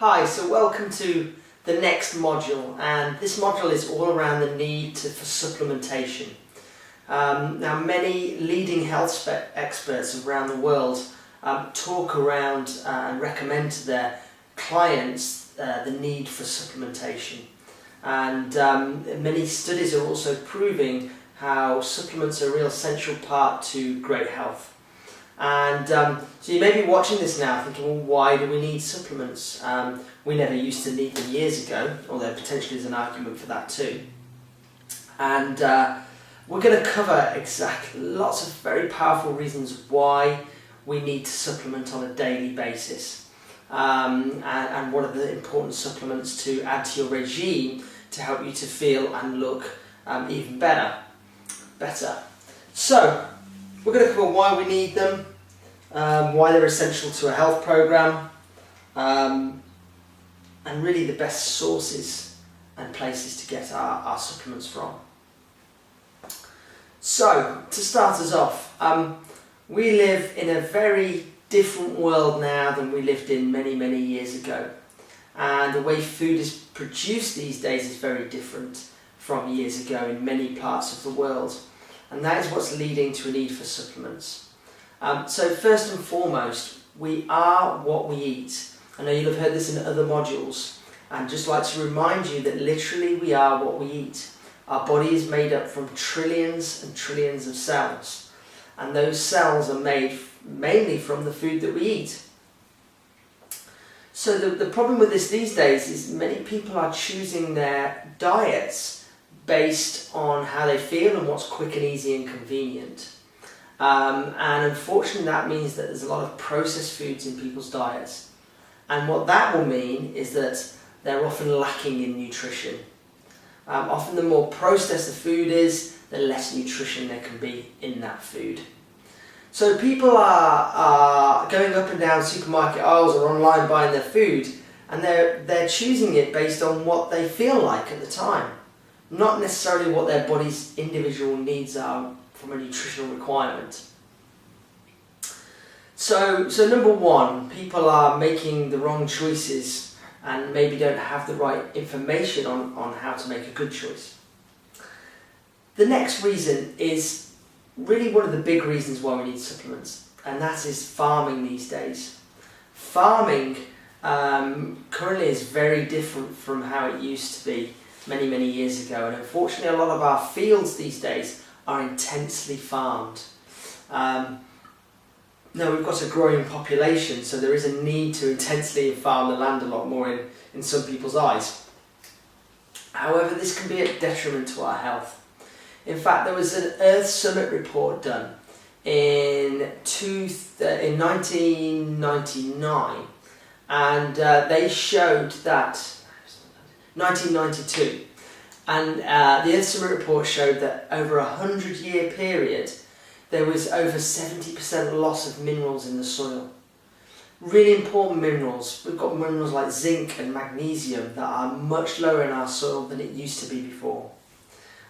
Hi, so welcome to the next module, and this module is all around the need for supplementation. Now many leading health experts around the world talk around and recommend to their clients the need for supplementation, and many studies are also proving how supplements are a real essential part to great health. And so you may be watching this now thinking, well, why do we need supplements? We never used to need them years ago, although potentially there's an argument for that too. And we're going to cover lots of very powerful reasons why we need to supplement on a daily basis, and what are the important supplements to add to your regime to help you to feel and look even better. So we're going to cover why we need them, why they're essential to a health program, and really the best sources and places to get our supplements from. So, to start us off, we live in a very different world now than we lived in many years ago. And the way food is produced these days is very different from years ago in many parts of the world. And that is what's leading to a need for supplements. So first and foremost, we are what we eat. I know you'll have heard this in other modules, and just like to remind you that literally we are what we eat. Our body is made up from trillions and trillions of cells, and those cells are made mainly from the food that we eat. So the problem with this these days is many people are choosing their diets based on how they feel and what's quick and easy and convenient. And unfortunately that means that there's a lot of processed foods in people's diets. And what that will mean is that they're often lacking in nutrition. Often the more processed the food is, the less nutrition there can be in that food. So people are going up and down supermarket aisles or online buying their food, and they're choosing it based on what they feel like at the time, not necessarily what their body's individual needs are from a nutritional requirement. So number one, people are making the wrong choices and maybe don't have the right information on how to make a good choice. The next reason is really one of the big reasons why we need supplements, and that is farming these days. Farming currently is very different from how it used to be many years ago, and unfortunately a lot of our fields these days are intensely farmed. Now we've got a growing population, so there is a need to intensely farm the land a lot more in some people's eyes. However, this can be a detriment to our health. In fact, there was an Earth Summit report done in 1999, and they showed that 1992, and the Earth Summit report showed that over a 100-year period there was over 70% loss of minerals in the soil. Really important minerals. We've got minerals like zinc and magnesium that are much lower in our soil than it used to be before.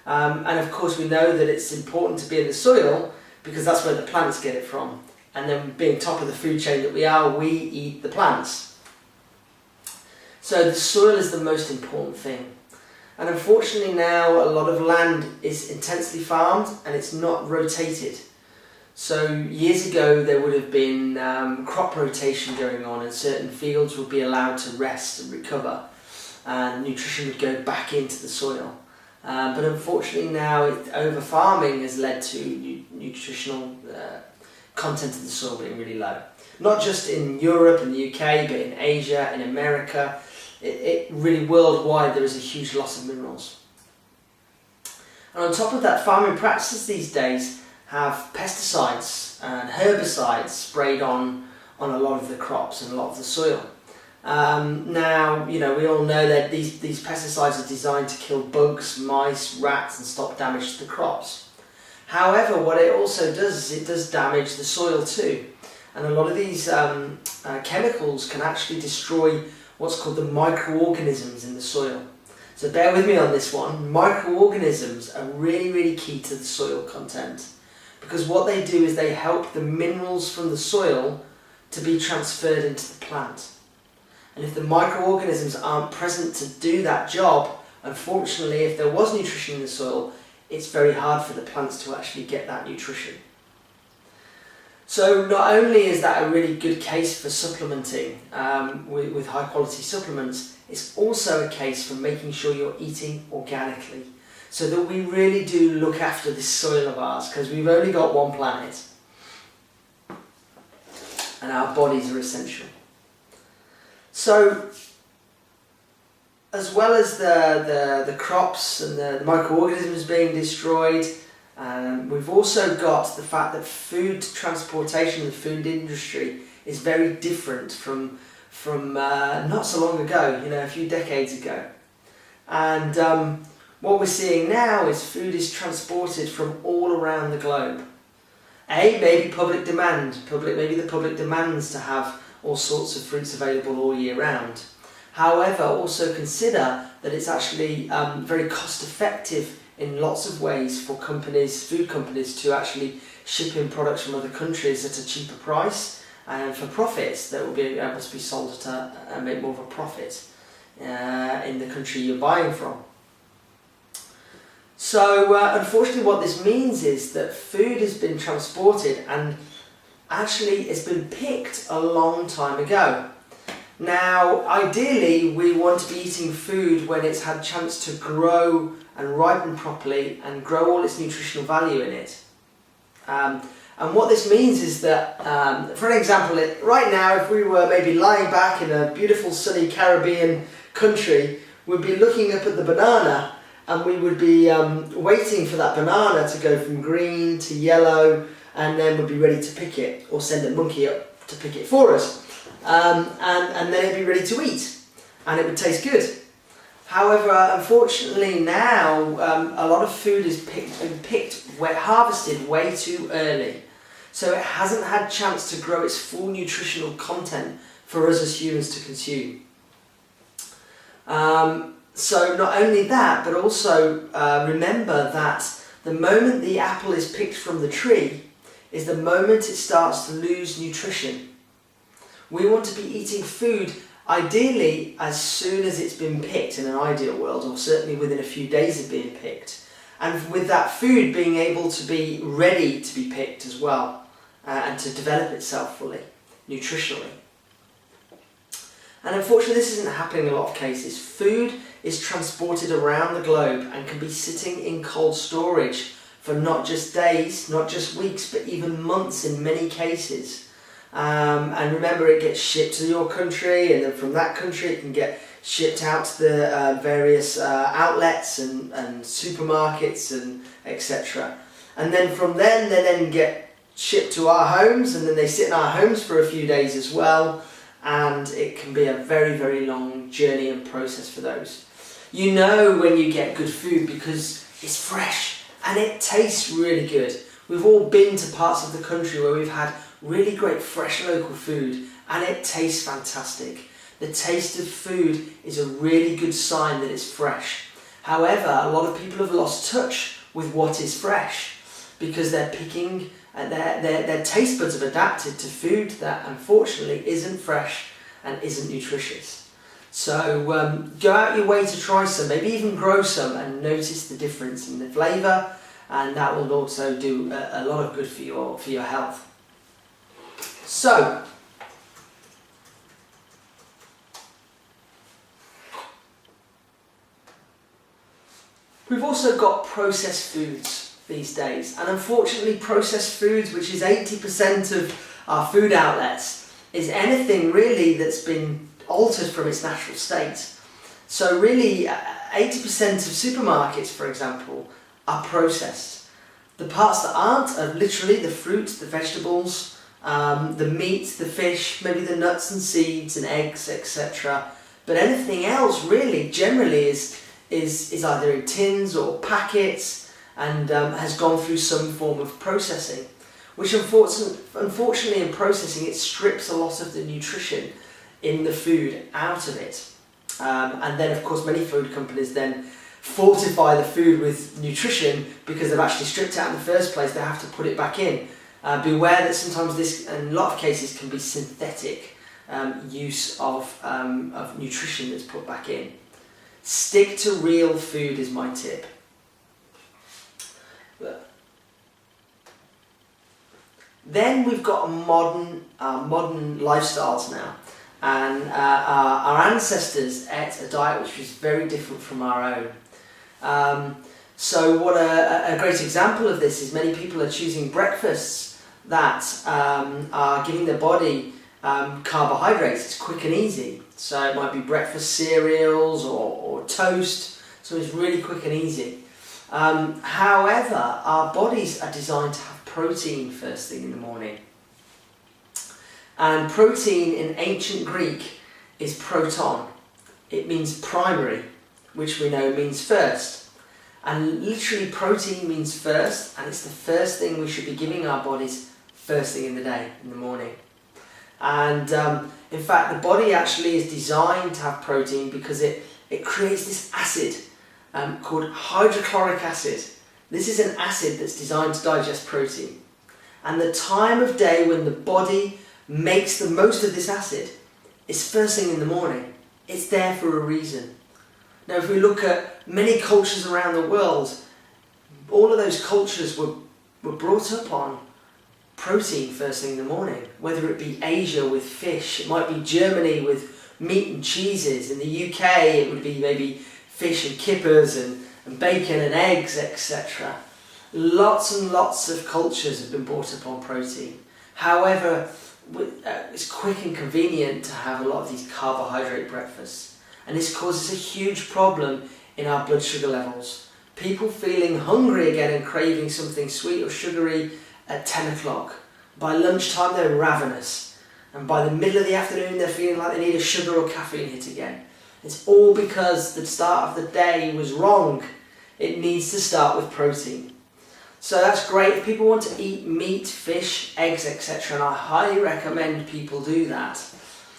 And of course we know that it's important to be in the soil because that's where the plants get it from. And then being top of the food chain that we are, we eat the plants. So the soil is the most important thing. And unfortunately now a lot of land is intensely farmed and it's not rotated. So years ago there would have been crop rotation going on, and certain fields would be allowed to rest and recover, and nutrition would go back into the soil. But unfortunately now over farming has led to nutritional content of the soil being really low. Not just in Europe and the UK, but in Asia, in America. It really worldwide there is a huge loss of minerals. And on top of that, farming practices these days have pesticides and herbicides sprayed on a lot of the crops and a lot of the soil. Now, we all know that these pesticides are designed to kill bugs, mice, rats, and stop damage to the crops. However, what it also does is it does damage the soil too. And a lot of these chemicals can actually destroy what's called the microorganisms in the soil. So bear with me on this one. Microorganisms are really key to the soil content, because what they do is they help the minerals from the soil to be transferred into the plant. And if the microorganisms aren't present to do that job, unfortunately, if there was nutrition in the soil, it's very hard for the plants to actually get that nutrition. So not only is that a really good case for supplementing with high quality supplements, it's also a case for making sure you're eating organically, so that we really do look after this soil of ours, because we've only got one planet and our bodies are essential. So as well as the crops and the microorganisms being destroyed, we've also got the fact that food transportation, the food industry, is very different from not so long ago, a few decades ago. And what we're seeing now is food is transported from all around the globe. Maybe public demand. Maybe the public demands to have all sorts of fruits available all year round. However, also consider that it's actually very cost effective in lots of ways for food companies, to actually ship in products from other countries at a cheaper price and for profits that will be able to be sold and make more of a profit in the country you're buying from. So unfortunately what this means is that food has been transported and actually it's been picked a long time ago. Now, ideally, we want to be eating food when it's had a chance to grow and ripen properly and grow all its nutritional value in it. And what this means is that, for an example, right now, if we were maybe lying back in a beautiful sunny Caribbean country, we'd be looking up at the banana and we would be waiting for that banana to go from green to yellow, and then we'd be ready to pick it, or send a monkey up to pick it for us. And then it'd be ready to eat, and it would taste good. However, unfortunately now, a lot of food is harvested way too early. So it hasn't had a chance to grow its full nutritional content for us as humans to consume. So not only that, but also remember that the moment the apple is picked from the tree is the moment it starts to lose nutrition. We want to be eating food ideally as soon as it's been picked, in an ideal world, or certainly within a few days of being picked. And with that food being able to be ready to be picked as well, and to develop itself fully, nutritionally. And unfortunately this isn't happening in a lot of cases. Food is transported around the globe and can be sitting in cold storage for not just days, not just weeks, but even months in many cases. And remember, it gets shipped to your country, and then from that country it can get shipped out to the various outlets and supermarkets and etc. And then from then they then get shipped to our homes, and then they sit in our homes for a few days as well, and it can be a very, very long journey and process for those. You know when you get good food because it's fresh and it tastes really good. We've all been to parts of the country where we've had really great fresh local food and it tastes fantastic. The taste of food is a really good sign that it's fresh. However, a lot of people have lost touch with what is fresh because they're picking and their taste buds have adapted to food that unfortunately isn't fresh and isn't nutritious. So go out your way to try some, maybe even grow some, and notice the difference in the flavour, and that will also do a lot of good for your health. So, we've also got processed foods these days, and unfortunately processed foods, which is 80% of our food outlets, is anything really that's been altered from its natural state. So really 80% of supermarkets, for example, are processed. The parts that aren't are literally the fruits, the vegetables, the meat, the fish, maybe the nuts and seeds and eggs, etc. But anything else really generally is either in tins or packets and has gone through some form of processing, which unfortunately in processing it strips a lot of the nutrition in the food out of it. And then of course many food companies then fortify the food with nutrition because they've actually stripped it out in the first place. They have to put it back in. Beware that sometimes this, in a lot of cases, can be synthetic use of nutrition that's put back in. Stick to real food is my tip. Then we've got modern lifestyles now, and our ancestors ate a diet which was very different from our own. So what a great example of this is many people are choosing breakfasts that are giving their body carbohydrates. It's quick and easy. So it might be breakfast cereals or toast, so it's really quick and easy. However, our bodies are designed to have protein first thing in the morning. And protein in ancient Greek is proton. It means primary, which we know means first. And literally protein means first, and it's the first thing we should be giving our bodies first thing in the day, in the morning. And in fact, the body actually is designed to have protein because it creates this acid called hydrochloric acid. This is an acid that's designed to digest protein. And the time of day when the body makes the most of this acid is first thing in the morning. It's there for a reason. Now, if we look at many cultures around the world, all of those cultures were brought up on protein first thing in the morning, whether it be Asia with fish, it might be Germany with meat and cheeses, in the UK it would be maybe fish and kippers and bacon and eggs, etc. Lots and lots of cultures have been brought up on protein. However, it's quick and convenient to have a lot of these carbohydrate breakfasts, and this causes a huge problem in our blood sugar levels. People feeling hungry again and craving something sweet or sugary at 10 o'clock. By lunchtime they're ravenous, and by the middle of the afternoon they're feeling like they need a sugar or caffeine hit again. It's all because the start of the day was wrong. It needs to start with protein. So that's great if people want to eat meat, fish, eggs, etc., and I highly recommend people do that.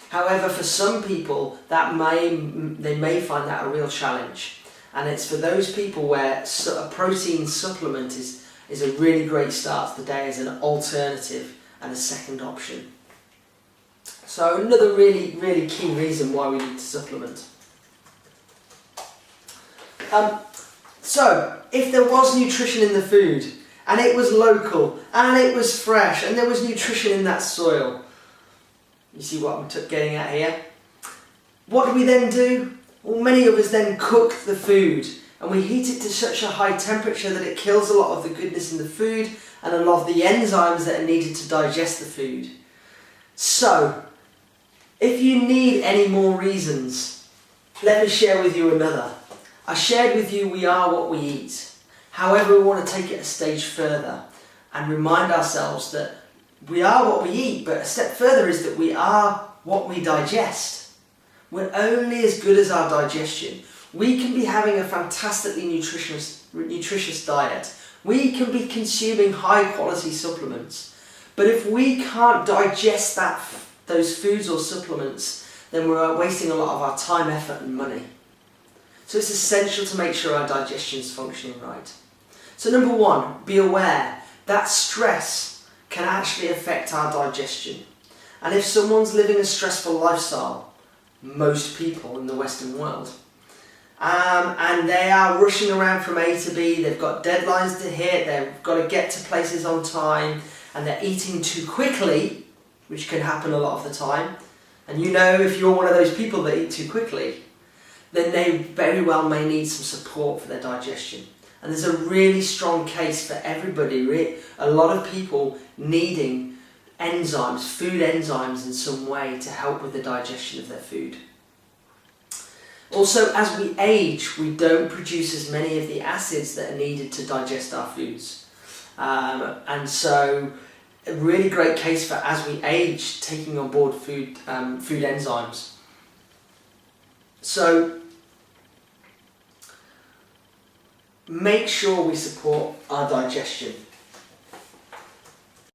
However, for some people they may find that a real challenge, and it's for those people where a protein supplement is a really great start to the day as an alternative and a second option. So another really, really key reason why we need to supplement. So if there was nutrition in the food, and it was local, and it was fresh, and there was nutrition in that soil, you see what I'm getting at here? What do we then do? Well, many of us then cook the food, and we heat it to such a high temperature that it kills a lot of the goodness in the food and a lot of the enzymes that are needed to digest the food. So, if you need any more reasons, let me share with you another. I shared with you we are what we eat. However, we want to take it a stage further and remind ourselves that we are what we eat, but a step further is that we are what we digest. We're only as good as our digestion. We can be having a fantastically nutritious diet. We can be consuming high quality supplements. But if we can't digest those foods or supplements, then we're wasting a lot of our time, effort and money. So it's essential to make sure our digestion is functioning right. So number one, be aware that stress can actually affect our digestion. And if someone's living a stressful lifestyle, most people in the Western world, and they are rushing around from A to B, they've got deadlines to hit, they've got to get to places on time, and they're eating too quickly, which can happen a lot of the time. And you know, if you're one of those people that eat too quickly, then they very well may need some support for their digestion. And there's a really strong case for everybody, a lot of people needing enzymes, food enzymes in some way to help with the digestion of their food. Also, as we age, we don't produce as many of the acids that are needed to digest our foods. And so, a really great case for as we age, taking on board food enzymes. So, make sure we support our digestion.